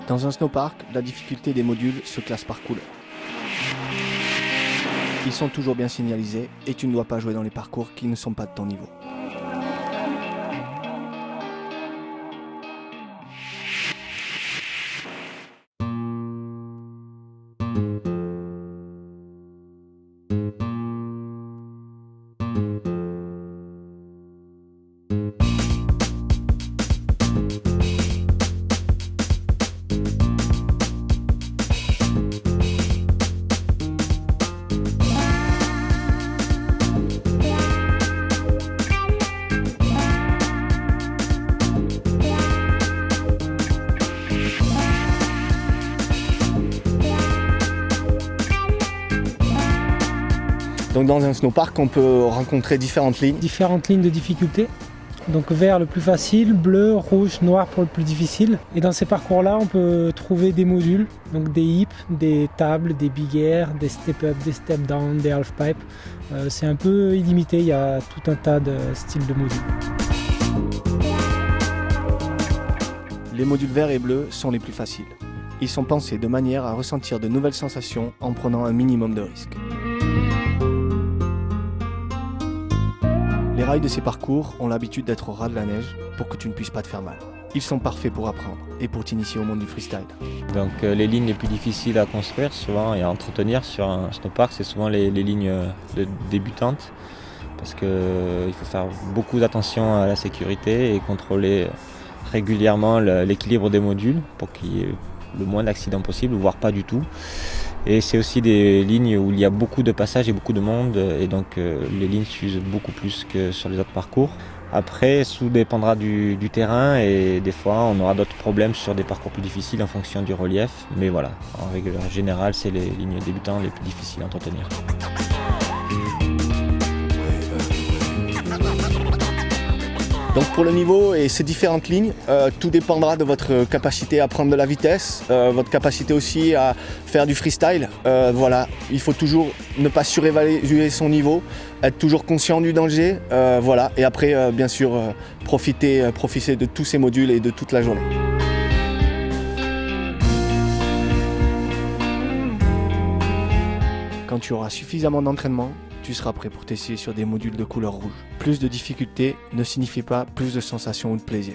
Dans un snowpark, la difficulté des modules se classe par couleur. Ils sont toujours bien signalisés et tu ne dois pas jouer dans les parcours qui ne sont pas de ton niveau. Donc dans un snowpark, on peut rencontrer différentes lignes. Différentes lignes de difficulté. Donc vert le plus facile, bleu, rouge, noir pour le plus difficile. Et dans ces parcours-là, on peut trouver des modules, donc des hips, des tables, des big air, des step-up, des step-down, des half-pipe. C'est un peu illimité, il y a tout un tas de styles de modules. Les modules verts et bleus sont les plus faciles. Ils sont pensés de manière à ressentir de nouvelles sensations en prenant un minimum de risques. Les rails de ces parcours ont l'habitude d'être au ras de la neige pour que tu ne puisses pas te faire mal. Ils sont parfaits pour apprendre et pour t'initier au monde du freestyle. Donc les lignes les plus difficiles à construire souvent et à entretenir sur un snowpark, c'est souvent les lignes débutantes parce qu'il faut faire beaucoup d'attention à la sécurité et contrôler régulièrement l'équilibre des modules pour qu'il y ait le moins d'accidents possible, voire pas du tout. Et c'est aussi des lignes où il y a beaucoup de passages et beaucoup de monde et donc les lignes s'usent beaucoup plus que sur les autres parcours. Après, tout dépendra du terrain et des fois on aura d'autres problèmes sur des parcours plus difficiles en fonction du relief. Mais voilà, en règle générale, c'est les lignes débutants les plus difficiles à entretenir. Donc pour le niveau et ces différentes lignes, tout dépendra de votre capacité à prendre de la vitesse, votre capacité aussi à faire du freestyle. Voilà, il faut toujours ne pas surévaluer son niveau, être toujours conscient du danger, voilà. Et après, bien sûr, profiter de tous ces modules et de toute la journée. Quand tu auras suffisamment d'entraînement, tu seras prêt pour t'essayer sur des modules de couleur rouge. Plus de difficultés ne signifie pas plus de sensations ou de plaisir.